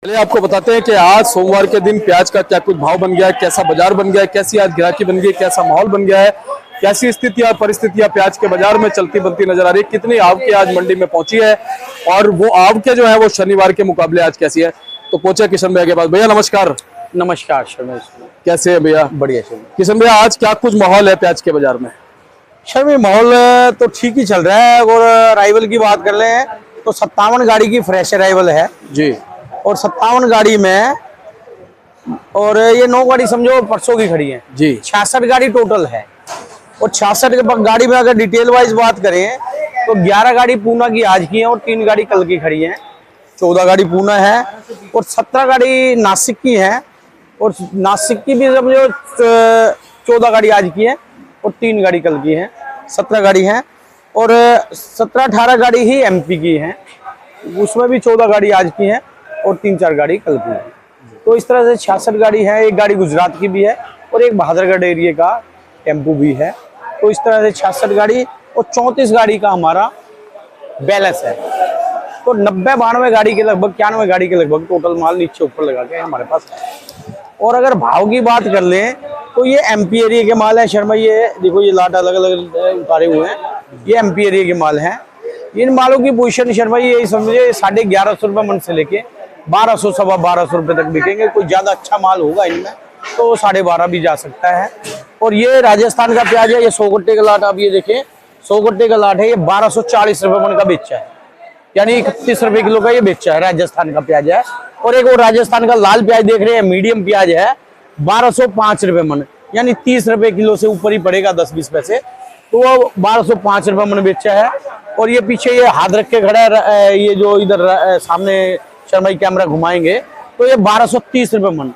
चलिए आपको बताते हैं कि आज सोमवार के दिन प्याज का क्या कुछ भाव बन गया है, कैसा बाजार बन गया है, कैसी आज ग्राहकी बन गई है, कैसा माहौल बन गया है, कैसी स्थितियां परिस्थितियां प्याज के बाजार में चलती बनती नजर आ रही है, कितनी आवक आज मंडी में पहुंची है और वो आवक जो है वो शनिवार के मुकाबले आज कैसी है। तो पहुंचे किशन भैया के पास। भैया नमस्कार। नमस्कार शर्मा। कैसे है भैया? बढ़िया शर्मा। किशन भैया आज क्या कुछ माहौल है प्याज के बाजार में? शर्मा माहौल तो ठीक ही चल रहा है। अगर अराइवल की बात कर ले तो 57 गाड़ी की फ्रेश अराइवल है जी, और 57 गाड़ी में और ये 9 गाड़ी समझो परसों की खड़ी है जी। 66 गाड़ी टोटल है और 66 गाड़ी में अगर डिटेल वाइज बात करें तो 11 गाड़ी पूना की आज की है और 3 गाड़ी कल की खड़ी है। 14 गाड़ी पूना है और 17 गाड़ी नासिक की है और नासिक की भी समझो 14 गाड़ी आज की है और 3 गाड़ी कल की है। 17 गाड़ी है और 17-18 गाड़ी ही एमपी की है, उसमें भी 14 गाड़ी आज की है और 3-4 गाड़ी कल की है। तो इस तरह से 66 गाड़ी है। एक गाड़ी गुजरात की भी है और एक बहादुरगढ़ एरिया का टेम्पो भी है। तो इस तरह से 66 गाड़ी और 34 गाड़ी का हमारा बैलेंस है। तो 90-92 गाड़ी के लगभग 91 गाड़ी के लगभग टोटल माल नीचे ऊपर लगा के हमारे पास है। और अगर भाव की बात कर लें तो ये एमपी एरिया के माल है शर्मा। ये देखो ये लाट अलग अलग उतारे हुए हैं, ये एमपी एरिया के माल हैं। इन मालों की पोजीशन शर्मा ये समझिए 1150 रुपये मन से लेके 1200 सवा 1200 रुपये तक बिकेंगे। कोई ज्यादा अच्छा माल होगा इनमें तो 12.5 भी जा सकता है। और ये राजस्थान का प्याज है, ये 100 गट्टे का लाट। आप ये देखें 100 गट्टे का लाट है, ये 1240 रुपये मन का बेचा है, यानी 31 रुपये किलो का ये बेचा है। राजस्थान का प्याज है। और एक और राजस्थान का लाल प्याज देख रहे हैं, मीडियम प्याज है, 1205 रुपये मन, यानी 30 रुपये किलो से ऊपर ही पड़ेगा 10-20 पैसे। तो वो 1205 रुपये मन बेचा है। और ये पीछे ये हाथ रख के खड़ा है, ये जो इधर सामने शर्मा कैमरा घुमाएंगे तो ये 1230 रुपये मन,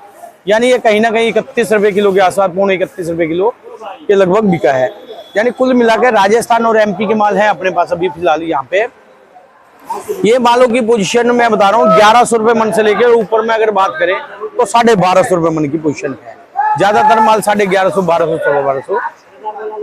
यानी ये कहीं ना कहीं 31 रुपये किलो के आसपास, 31 रुपये किलो के लगभग बिका है। यानी कुल मिलाकर राजस्थान और एमपी के माल है अपने पास अभी फिलहाल यहाँ पे। ये मालों की पोजीशन मैं बता रहा हूँ 1100 रुपये मन से लेकर ऊपर में अगर बात करें तो 1250 रुपये मन की पोजीशन है। ज्यादातर माल 1150, 1200, 1250।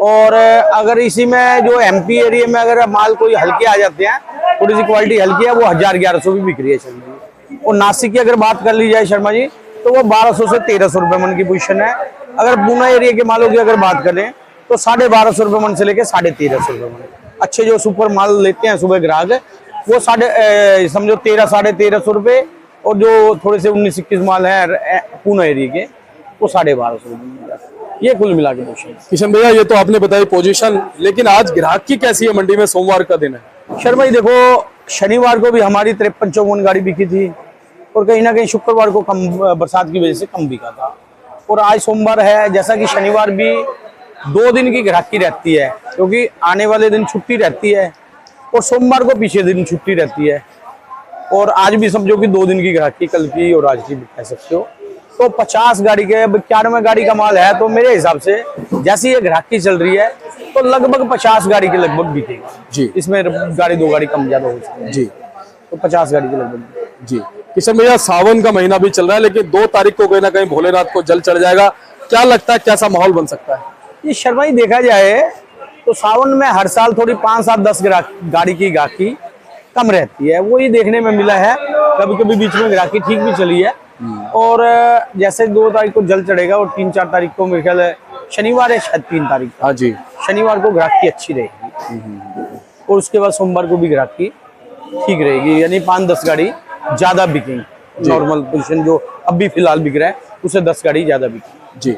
और अगर इसी में जो एमपी एरिया में अगर माल कोई हल्के आ जाते हैं, थोड़ी सी क्वालिटी हल्की है, वो 1000-1100 भी बिक रही है शर्मा जी। और नासिक की अगर बात कर ली जाए शर्मा जी तो वो 1200 से 1300 रुपये मन की पोजीशन है। अगर पूना एरिया के मालों की अगर बात करें तो 1250 रुपये मन से लेकर 1350 रुपये मन। अच्छे जो सुपर माल लेते हैं सुबह ग्राहक वो समझो 1300-1350 रुपये, और जो थोड़े से 19-21 माल है पूना एरिया के वो 1250 रुपये। ये कुल मिला के पोजीशन। किशन भैया ये तो आपने बताई पोजीशन, लेकिन आज ग्राहकी कैसी है मंडी में? सोमवार का दिन है शर्मा जी। देखो शनिवार को भी हमारी 53-54 गाड़ी बिकी थी और कहीं ना कहीं शुक्रवार को कम बरसात की वजह से कम बिका था। और आज सोमवार है, जैसा कि शनिवार भी 2 दिन की ग्राहकी रहती है क्योंकि आने वाले दिन छुट्टी रहती है और सोमवार को पीछे दिन छुट्टी रहती है। और आज भी समझो कि 2 दिन की ग्राहकी कल की और आज की कह सकते हो। तो 50 गाड़ी के 91 गाड़ी का माल है, तो मेरे हिसाब से जैसी ये ग्राहकी चल रही है तो लगभग 50 गाड़ी के लगभग बिकेगा जी। इसमें गाड़ी 2 गाड़ी कम ज्यादा हो सकती है जी, तो 50 गाड़ी के लगभग जी। किशन भैया सावन का महीना भी चल रहा है, लेकिन 2 तारीख को कहीं ना कहीं भोलेनाथ को जल चढ़ जाएगा। क्या लगता है कैसा माहौल बन सकता है? ये शर्मा जी देखा जाए तो सावन में हर साल थोड़ी 5-7-10 गाड़ी की ग्राहकी कम रहती है, वो ही देखने में मिला है। कभी कभी बीच में ग्राहकी ठीक भी चली है। और जैसे 2 तारीख को जल चढ़ेगा और 3-4 तारीख को मेरे ख्याल शनिवार है, शायद 3 तारीख। हाँ जी, शनिवार को ग्राहकी अच्छी रहेगी और उसके बाद सोमवार को भी ग्राहकी ठीक रहेगी, यानी 5-10 गाड़ी ज्यादा बिकेंगी। नॉर्मल पोजीशन जो अभी फिलहाल बिक रहा है उससे 10 गाड़ी ज्यादा बिकेगी जी।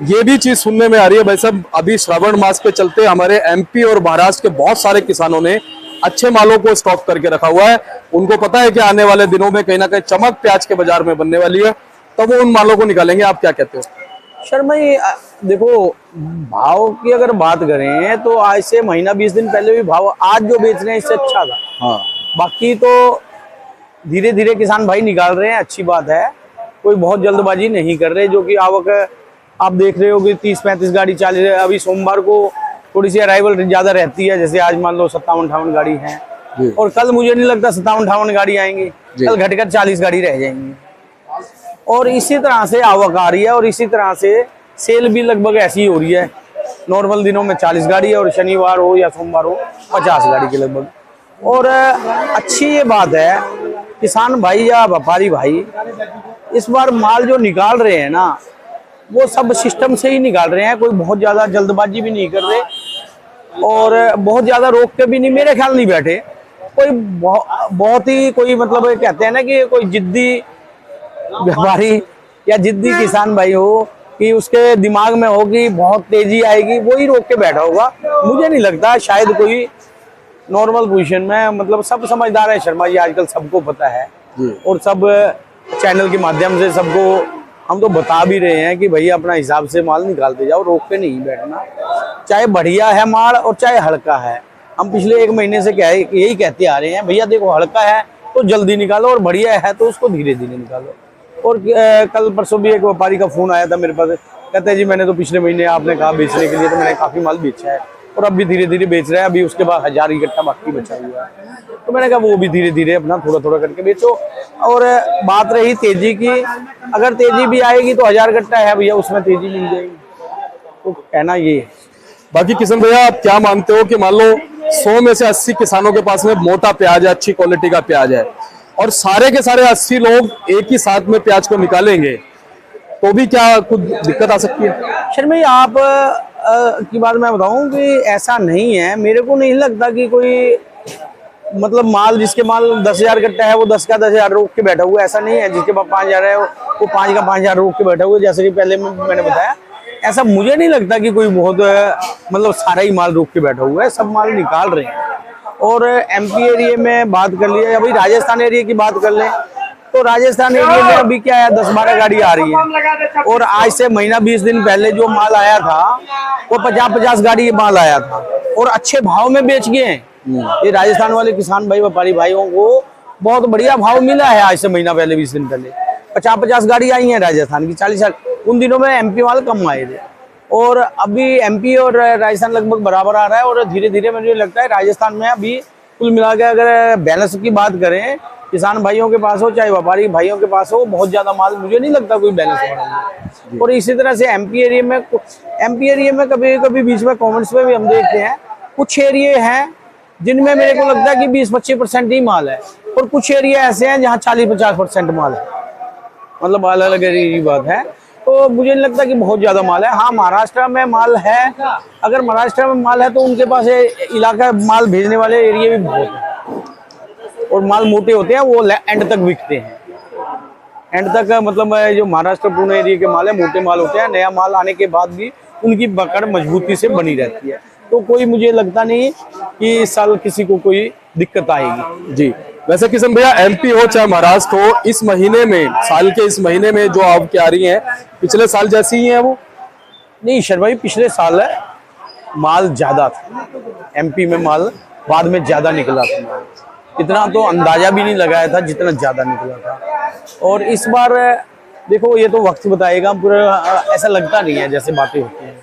ये भी चीज सुनने में आ रही है भाई साहब, अभी श्रावण मास के चलते हमारे एमपी और महाराष्ट्र के बहुत सारे किसानों ने अच्छे मालों को स्टॉक करके रखा हुआ है। उनको पता है कि आने वाले दिनों में कहीं ना कहीं चमक प्याज के बाजार में बनने वाली है, तो वो उन मालों को निकालेंगे। आप क्या कहते हो? शर्मा जी देखो भाव की अगर बात करें तो आज से महीना 20 दिन पहले भी भाव आज जो बेच रहे हैं इससे अच्छा था। हाँ, बाकी तो धीरे धीरे किसान भाई निकाल रहे हैं, अच्छी बात है। कोई बहुत जल्दबाजी नहीं कर रहे, जो कि आवक आप देख रहे हो कि 30-35 गाड़ी 40। अभी सोमवार को थोड़ी सी अराइवल ज्यादा रहती है, जैसे आज मान लो 57-58 गाड़ी है और कल मुझे नहीं लगता 57-58 गाड़ी आएंगी, कल घटकर 40 गाड़ी रह जाएंगी। और इसी तरह से आवक आ रही है और इसी तरह से सेल भी लगभग ऐसी ही हो रही है। नॉर्मल दिनों में 40 गाड़ी है और शनिवार हो या सोमवार हो 50 गाड़ी के लगभग। और अच्छी ये बात है किसान भाई या व्यापारी भाई इस बार माल जो निकाल रहे हैं ना, वो सब सिस्टम से ही निकाल रहे हैं। कोई बहुत ज्यादा जल्दबाजी भी नहीं कर रहे और बहुत ज्यादा रोक के भी नहीं, मेरे ख्याल नहीं बैठे कोई। बहुत ही कोई मतलब कहते हैं ना कि कोई जिद्दी व्यापारी या जिद्दी किसान भाई हो कि उसके दिमाग में हो कि बहुत तेजी आएगी, वो ही रोक के बैठा होगा। मुझे नहीं लगता, शायद कोई नॉर्मल पोजीशन में, मतलब सब समझदार है शर्मा जी, आजकल सबको पता है और सब चैनल के माध्यम से सबको हम तो बता भी रहे हैं कि भैया अपना हिसाब से माल निकालते जाओ, रोक के नहीं बैठना। चाहे बढ़िया है माल और चाहे हल्का है, हम पिछले 1 महीने से यही कहते आ रहे हैं, भैया देखो हल्का है तो जल्दी निकालो और बढ़िया है तो उसको धीरे धीरे निकालो। और कल परसों भी एक व्यापारी का फोन आया था मेरे पास, कहते हैं जी मैंने तो पिछले महीने आपने कहा बेचने के लिए तो मैंने काफी माल बेचा है और अब भी धीरे धीरे बेच रहा है, अभी उसके बाद 1000 इकट्ठा बाकी बचा हुआ है। तो मैंने कहा वो भी धीरे धीरे अपना थोड़ा थोड़ा करके बेचो। और बात रही तेजी की, अगर तेजी भी आएगी तो 1000 इकट्ठा है भैया, उसमें तेजी मिल जाएगी। तो कहना ये है। बाकी किशन भैया, आप क्या मानते हो कि मान लो 100 में से 80 किसानों के पास में मोटा प्याज है, अच्छी क्वालिटी का प्याज है और सारे के सारे 80 लोग एक ही साथ में प्याज को निकालेंगे तो भी क्या कुछ दिक्कत आ सकती है? शर्मा जी, आप की बात मैं बताऊं कि ऐसा नहीं है। मेरे को नहीं लगता कि कोई मतलब माल जिसके माल 10,000 इकट्ठा है वो 10 का 10,000 रोक के बैठा हुआ, ऐसा नहीं है। जिसके पास 5,000 है वो 5 का 5,000 रोक के बैठा हुआ, जैसे कि पहले मैंने बताया। ऐसा मुझे नहीं लगता कि कोई बहुत मतलब सारा ही माल रोक के बैठा हुआ है, सब माल निकाल रहे हैं। और एमपी एरिया में बात कर लिया, अभी राजस्थान एरिया की बात कर लें तो राजस्थान एरिया में अभी क्या है, 10-12 गाड़ी आ रही है और आज से महीना 20 दिन पहले जो माल आया था वो 50-50 गाड़ी माल आया था और अच्छे भाव में बेच गए हैं। ये राजस्थान वाले किसान भाई व्यापारी भाइयों को बहुत बढ़िया भाव मिला है। आज से महीना पहले 20 दिन पहले 50-50 गाड़ी आई है राजस्थान की, 40 उन दिनों में एमपी माल कम आए थे और अभी एमपी और राजस्थान लगभग बराबर आ रहा है। और धीरे धीरे मुझे लगता है राजस्थान में अभी कुल मिला के अगर बैलेंस की बात करें, किसान भाइयों के पास हो चाहे व्यापारी भाइयों के पास हो, बहुत ज्यादा माल मुझे नहीं लगता कोई बैलेंस हो रहा है। और इसी तरह से एमपी एरिया में कभी कभी बीच में कमेंट्स में भी हम देखते हैं कुछ एरिया हैं जिनमें मेरे को लगता है कि 20-25% ही माल है और कुछ एरिया ऐसे हैं जहाँ 40-50% माल है, मतलब अलग अलग एरिया की बात है। तो मुझे नहीं लगता कि बहुत ज्यादा माल है। हाँ, महाराष्ट्र में माल है, अगर महाराष्ट्र में माल है तो उनके पास इलाका माल भेजने वाले एरिया भी बहुत है और माल मोटे होते हैं, वो एंड तक बिकते हैं। एंड तक मतलब जो महाराष्ट्र पुणे एरिया के माल है मोटे माल होते हैं, नया माल आने के बाद भी उनकी पकड़ मजबूती से बनी रहती है। तो कोई मुझे लगता नहीं कि इस साल किसी को कोई दिक्कत आएगी। जी, वैसे किशन भैया एमपी हो चाहे महाराष्ट्र हो, इस महीने में, साल के इस महीने में जो आवक आ रही है पिछले साल जैसी ही है वो? नहीं शर्मा जी, पिछले साल माल ज्यादा था, एमपी में माल बाद में ज्यादा निकला था, इतना तो अंदाजा भी नहीं लगाया था जितना ज्यादा निकला था। और इस बार देखो ये तो वक्त बताएगा, पूरा ऐसा लगता नहीं है जैसे बातें होती हैं।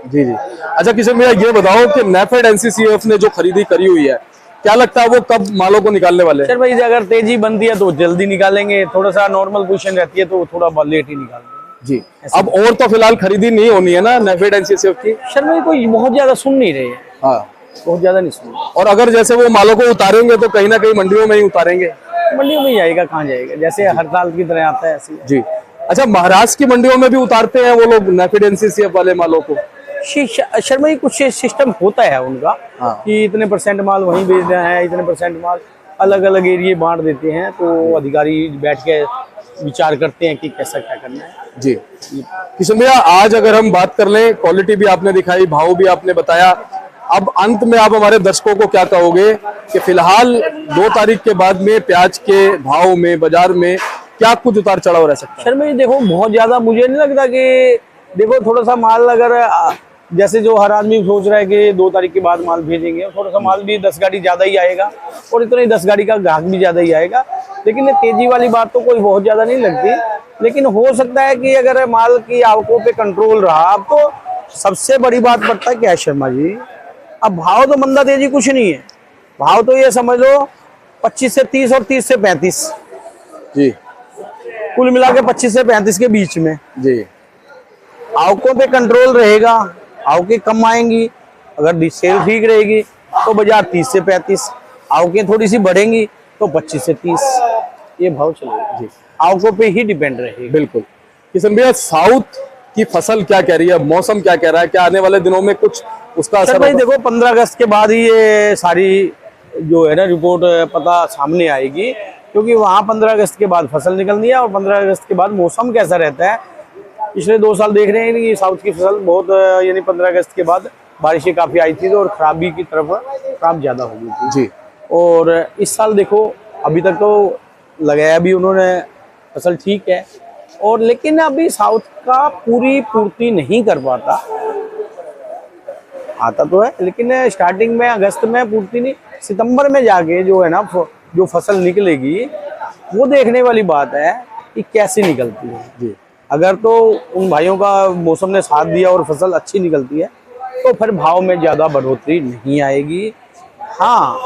जी जी। अच्छा किशन भैया, ये बताओ कि नेफेड एनसीसीएफ ने जो खरीदी करी हुई है, क्या लगता है वो कब मालों को निकालने वाले हैं? सर भाई, अगर तेजी बनती है तो जल्दी निकालेंगे, थोड़ा सा नॉर्मल पोजीशन रहती है तो थोड़ा लेट ही निकालेंगे। जी, अब और तो फिलहाल खरीदी नहीं होनी है ना नेफेड एनसीसीएफ की? सर भाई, कोई बहुत ज्यादा सुन नहीं रहे हैं। हाँ, बहुत ज्यादा नहीं सुन रहे। और अगर जैसे वो मालों को उतारेंगे तो कहीं ना कहीं मंडियों में ही उतारेंगे। मंडियों में ही आएगा, कहाँ जाएगा, जैसे हर साल की तरह आता है ऐसे। जी। अच्छा, महाराष्ट्र की मंडियों में भी उतारते हैं वो लोग नेफेड एनसीसीएफ वाले मालों को? शर्मा जी, कुछ सिस्टम होता है उनका। हाँ। कि इतने % माल वहीं भेजना है, इतने % माल अलग अलग एरिया बांट देते हैं, तो अधिकारी बैठ के विचार करते हैं कि कैसा क्या करना है। जी किशन भैया, आज अगर हम बात कर लें, क्वालिटी भी आपने दिखाई, भाव भी आपने बताया, अब अंत में आप हमारे दर्शकों को क्या कहोगे कि फिलहाल 2 तारीख के बाद में प्याज के भाव में, बाजार में क्या कुछ उतार चढ़ाव रह सकता है? शर्मा जी देखो, बहुत ज्यादा मुझे नहीं लगता कि देखो थोड़ा सा माल अगर जैसे जो हर आदमी सोच रहा है कि 2 तारीख के बाद माल भेजेंगे, थोड़ा सा माल भी 10 गाड़ी ज्यादा ही आएगा और इतना ही 10 गाड़ी का ग्राहक भी ज्यादा ही आएगा। लेकिन ये तेजी वाली बात तो कोई बहुत ज्यादा नहीं लगती, लेकिन हो सकता है कि अगर माल की आवकों पे कंट्रोल रहा, अब तो सबसे बड़ी बात पड़ता है क्या है शर्मा जी, अब भाव तो मंदा तेजी कुछ नहीं है, भाव तो ये समझ लो 25 से 30 और 30 से 35 जी, कुल मिला के 25 से 35 के बीच में जी। आवकों पे कंट्रोल रहेगा, आवकें कम आएंगी, अगर सेल ठीक रहेगी तो बाजार 30 से 35, आवकें थोड़ी सी बढ़ेंगी तो 25 से 30। ये भाव चलेगा जी। आवकों पे ही डिपेंड रहेगा। बिल्कुल। किशन भैया, साउथ की फसल क्या कह रही है, मौसम क्या कह रहा है, क्या आने वाले दिनों में कुछ उसका सर असर भाई होगा? देखो 15 अगस्त के बाद ही ये सारी जो है ना रिपोर्ट पता सामने आएगी, क्योंकि वहाँ 15 अगस्त के बाद फसल निकलनी है और 15 अगस्त के बाद मौसम कैसा रहता है। पिछले 2 साल देख रहे हैं कि साउथ की फसल बहुत यानी 15 अगस्त के बाद बारिशें काफ़ी आई थी तो और खराबी की तरफ काम ज़्यादा हो गई थी। जी। और इस साल देखो अभी तक तो लगाया भी उन्होंने, फसल ठीक है, और लेकिन अभी साउथ का पूरी पूर्ति नहीं कर पाता। आता तो है लेकिन स्टार्टिंग में अगस्त में पूर्ति नहीं, सितंबर में जाके जो है ना जो फसल निकलेगी वो देखने वाली बात है कि कैसे निकलती है। जी। अगर तो उन भाइयों का मौसम ने साथ दिया और फसल अच्छी निकलती है तो फिर भाव में ज़्यादा बढ़ोतरी नहीं आएगी। हाँ,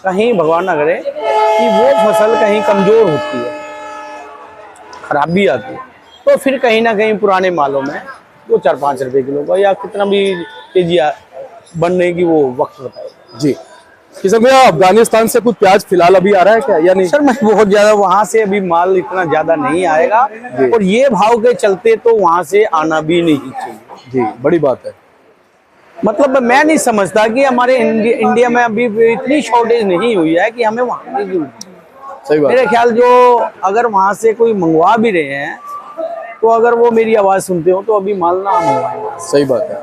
कहीं भगवान ना करे कि वो फसल कहीं कमज़ोर होती है, खराबी आती है, तो फिर कहीं ना कहीं पुराने मालों में वो 4-5 रुपए किलो का या कितना भी केजी बनने की वो वक्त बताएगा। जी। किशन भैया, अफगानिस्तान से कुछ प्याज फिलहाल अभी आ रहा है क्या या नहीं? सर मैं बहुत ज्यादा वहां से अभी माल इतना ज्यादा नहीं आएगा और ये भाव के चलते तो वहां से आना भी नहीं चाहिए। जी, बड़ी बात है। मतलब मैं नहीं समझता कि हमारे इंडिया में अभी इतनी शॉर्टेज नहीं हुई है कि हमें वहां की जरूरत है। सही बात। मेरे ख्याल जो अगर वहां से कोई मंगवा भी रहे हैं तो अगर वो मेरी आवाज सुनते हो तो अभी माल ना मंगवाएं। सही बात है,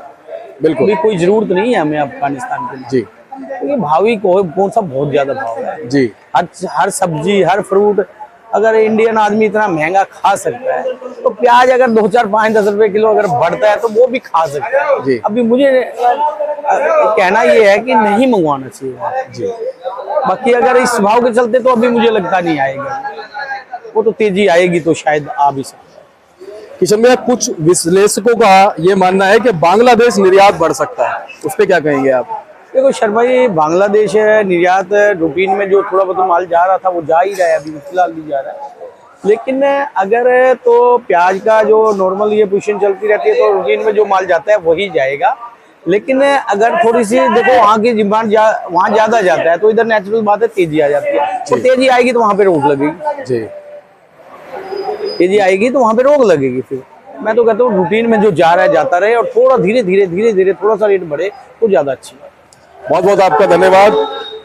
बिल्कुल। अभी कोई जरूरत नहीं है हमें अफगानिस्तान के लिए। जी। क्योंकि भावी कौन सा बहुत ज्यादा भाव है। जी। हर सब्जी हर फ्रूट अगर इंडियन आदमी इतना महंगा खा सकता है तो प्याज अगर 2, 4, 5, 10 रुपए किलो अगर बढ़ता है तो वो भी खा सकता है। जी। अभी मुझे कहना ये है कि नहीं मंगवाना चाहिए। जी। बाकी अगर इस भाव के चलते तो अभी मुझे लगता नहीं आएगा, वो तो तेजी आएगी तो शायद आ भी सकता है। किशन भैया, कुछ विश्लेषकों का ये मानना है कि बांग्लादेश निर्यात बढ़ सकता है, उस पर क्या कहेंगे आप? देखो शर्मा जी, बांग्लादेश निर्यात रूटीन में जो थोड़ा बहुत माल जा रहा था वो जा ही रहा है, अभी फिलहाल भी जा रहा है। लेकिन अगर तो प्याज का जो नॉर्मल ये पोजीशन चलती रहती है तो रूटीन में जो माल जाता है वही जाएगा। लेकिन अगर थोड़ी सी देखो वहाँ की डिमांड वहाँ ज्यादा जाता है तो इधर नेचुरल बात है तेजी आ जाती है। तो तेजी आएगी तो वहाँ पे रोक लगेगी। जी। तेजी आएगी तो वहाँ पे रोक लगेगी। फिर मैं तो कहता हूँ रूटीन में जो जा रहा है जाता रहे और थोड़ा धीरे धीरे थोड़ा सा रेट बढ़े तो ज्यादा अच्छी है। बहुत बहुत आपका धन्यवाद।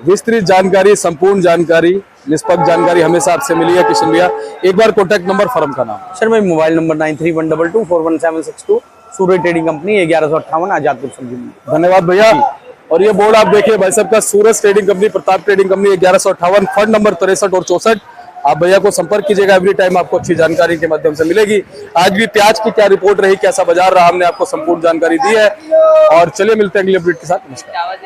विस्तृत जानकारी, संपूर्ण जानकारी, निष्पक्ष जानकारी हमेशा आपसे मिली है किशन भैया। एक बार कॉन्टैक्ट नंबर, फर्म का नाम। सर मैं मोबाइल नंबर 9312241762, सूर्य ट्रेडिंग कंपनी 1158 आजादपुर सब्जी मंडी। धन्यवाद भैया। और ये बोर्ड आप देखिए भाई साहब का, Suraj trading company, Pratap trading company 1158, fund number 63 और 64। आप भैया को संपर्क कीजिएगा, एवरी टाइम आपको अच्छी जानकारी के माध्यम से मिलेगी। आज भी प्याज की क्या रिपोर्ट रही, कैसा बाजार रहा, हमने आपको संपूर्ण जानकारी दी है। और चलिए मिलते हैं अगली अपडेट के साथ। नमस्कार।